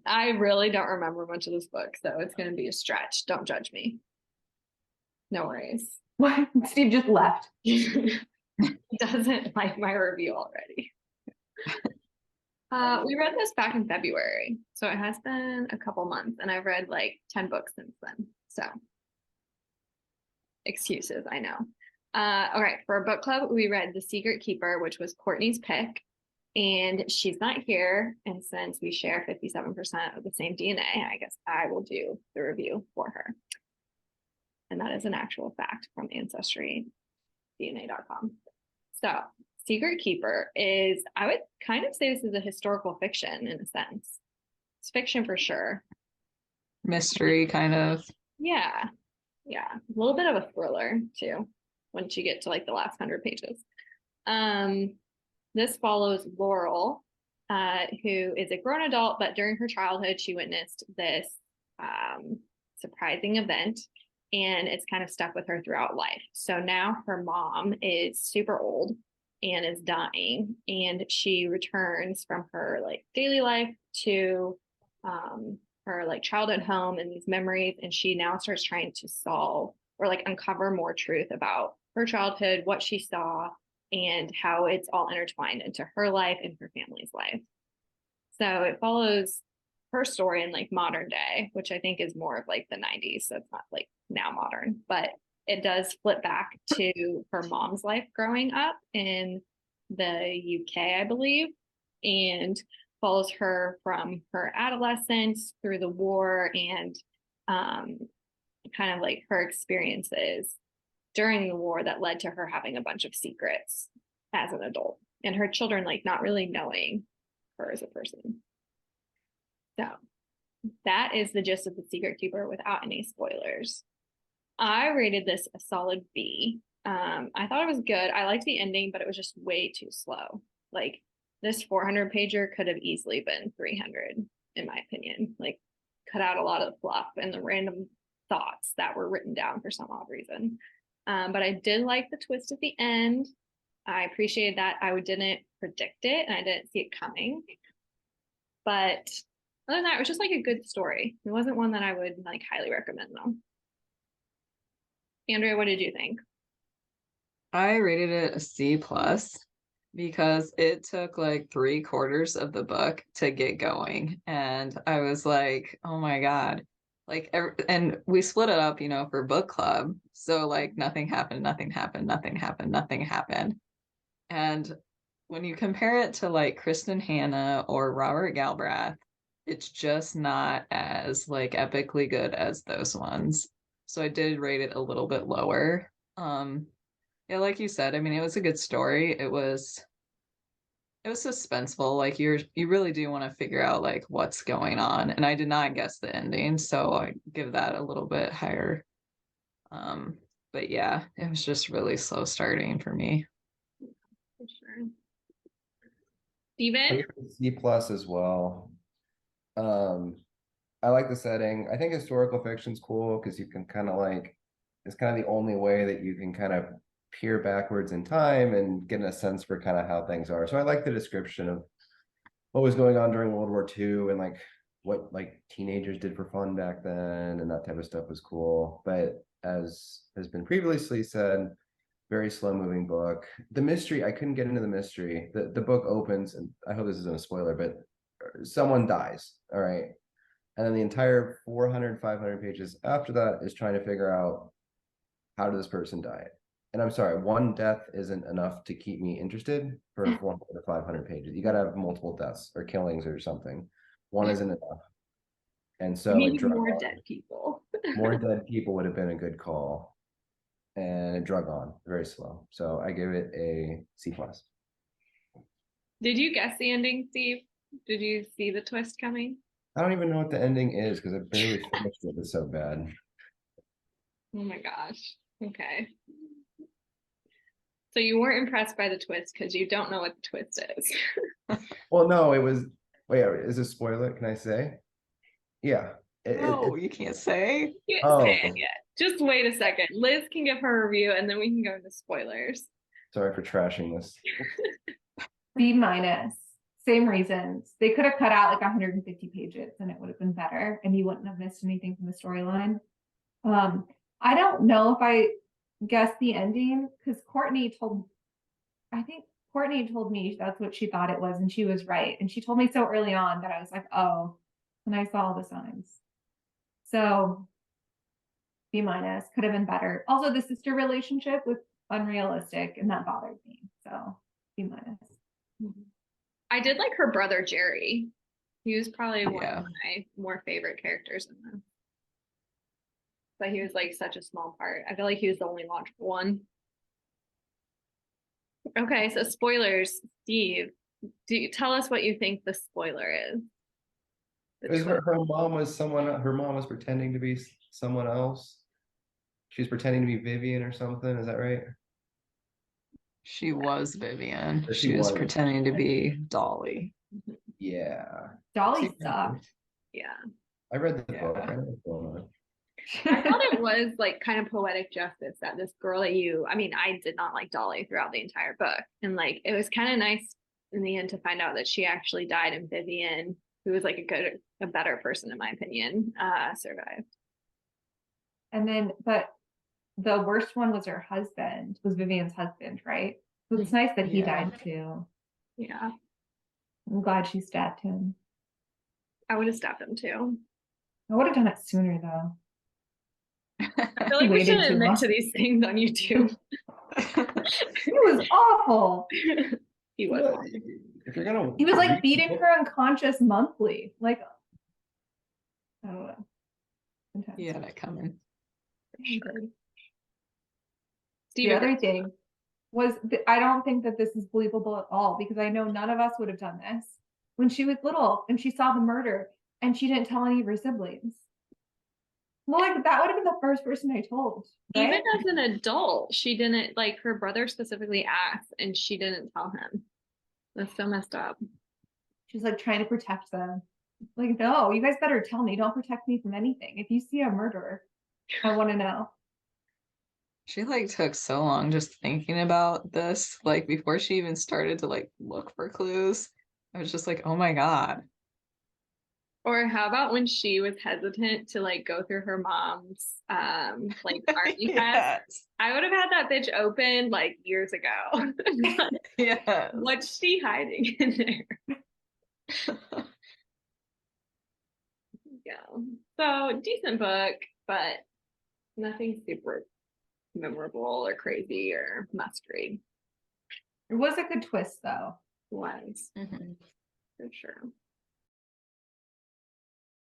I really don't remember much of this book, so it's going to be a stretch. Don't judge me. No worries. What? Steve just left. Doesn't like my review already. We read this back in February, so it has been a couple months, and I've read like 10 books since then. So excuses, I know. All right, for a book club, we read The Secret Keeper, which was Courtney's pick, and she's not here. And since we share 57% of the same DNA, I guess I will do the review for her. And that is an actual fact from ancestry.dna.com. So, Secret Keeper is, I would kind of say this is a historical fiction in a sense. It's fiction for sure. Mystery, kind of. Yeah. Yeah. A little bit of a thriller, too, once you get to like the last 100 pages. This follows Laurel, who is a grown adult, but during her childhood, she witnessed this surprising event, and it's kind of stuck with her throughout life. So now her mom is super old and is dying, and she returns from her like daily life to her like childhood home and these memories, and she now starts trying to solve or like uncover more truth about her childhood, what she saw, and how it's all intertwined into her life and her family's life. So it follows her story in like modern day, which I think is more of like the 90s. So it's not like now modern, but it does flip back to her mom's life growing up in the UK, I believe, and follows her from her adolescence through the war and kind of like her experiences during the war that led to her having a bunch of secrets as an adult and her children like not really knowing her as a person. So that is the gist of The Secret Keeper without any spoilers. I rated this a solid B. I thought it was good. I liked the ending, but it was just way too slow. Like this 400 pager could have easily been 300, in my opinion. Like cut out a lot of the fluff and the random thoughts that were written down for some odd reason. But I did like the twist at the end. I appreciated that I didn't predict it and I didn't see it coming. But other than that, it was just like a good story. It wasn't one that I would like highly recommend though. Andrea, what did you think? I rated it a C plus because it took like 3/4 of the book to get going. And I was like, oh my God. And we split it up, for book club. So like nothing happened, nothing happened, nothing happened, nothing happened. And when you compare it to like Kristen Hanna or Robert Galbraith, it's just not as like epically good as those ones. So I did rate it a little bit lower. Yeah, like you said, I mean, it was a good story. It was suspenseful. Like you really do want to figure out like what's going on. And I did not guess the ending, so I give that a little bit higher. But yeah, it was just really slow starting for me. For sure. I Steven? give it a C plus as well. I like the setting. I think historical fiction's cool because you can kind of like it's kind of the only way that you can kind of peer backwards in time and get a sense for kind of how things are. So I like the description of what was going on during World War II and like what like teenagers did for fun back then and that type of stuff was cool. But as has been previously said, very slow moving book. The mystery, I couldn't get into the mystery. The book opens, and I hope this isn't a spoiler, but someone dies. All right. And then the entire 400, 500 pages after that is trying to figure out how did this person die? And I'm sorry, one death isn't enough to keep me interested for 400 to 500 pages. You got to have multiple deaths or killings or something. One isn't enough. And You so it need drug more on. dead people. More dead people would have been a good call. And it drug on very slow. So I give it a C plus. Did you guess the ending, Steve? Did you see the twist coming? I don't even know what the ending is because I barely finished it. It's so bad. Oh my gosh. Okay. So you weren't impressed by the twist because you don't know what the twist is. Well, no, it was. Wait, is it spoiler? Can I say? Yeah. No, you can't say. You can't say it Oh, yet. Just wait a second. Liz can give her review and then we can go into spoilers. sorry for trashing this. B minus. Same reasons. They could have cut out like 150 pages and it would have been better and you wouldn't have missed anything from the storyline. I don't know if I guessed the ending because I think Courtney told me that's what she thought it was and she was right. And she told me so early on that I was like, oh, and I saw all the signs. So B-, could have been better. Also, the sister relationship was unrealistic and that bothered me. So B-. I did like her brother Jerry. He was probably one Yeah. of my more favorite characters in this. But he was like such a small part. I feel like he was the only logical one. Okay, so spoilers, Steve. Do you tell us what you think the spoiler is? Because her mom was someone. Her mom was pretending to be someone else. She's pretending to be Vivian or something. Is that right? She was Vivian. Or She was was. pretending to be Dolly. Yeah. Dolly See, sucked. Yeah. I read the Yeah. book. I know what's going on. I thought it was like kind of poetic justice that this girl that I did not like Dolly throughout the entire book. And like it was kind of nice in the end to find out that she actually died and Vivian, who was like a better person in my opinion, survived. And then, but the worst one was was Vivian's husband, right? So it's nice that he Yeah. died too. Yeah. I'm glad she stabbed him. I would have stabbed him too. I would have done it sooner though. I feel like we should admit to these things on YouTube. It was awful. He was awful. If you're gonna, He was like beating her unconscious monthly. Like, I don't know. Intense. He had it coming. Sure. The Steve, other thing was I don't think that this is believable at all because I know none of us would have done this when she was little and she saw the murder and she didn't tell any of her siblings. Well, like that would have been the first person I told. Right? even as an adult, she didn't, like, her brother specifically asked and she didn't tell him. That's so messed up. She's like trying to protect them. Like, no, you guys better tell me. Don't protect me from anything. If you see a murderer, I want to know. She like took so long just thinking about this, like before she even started to like look for clues. I was just like, oh my God. Or how about when she was hesitant to like go through her mom's like army test? Yes. I would have had that bitch open like years ago. Yes. What's she hiding in there? Yeah. So decent book, but nothing super memorable or crazy or must read. It was a good twist though. Was Mhm. for sure.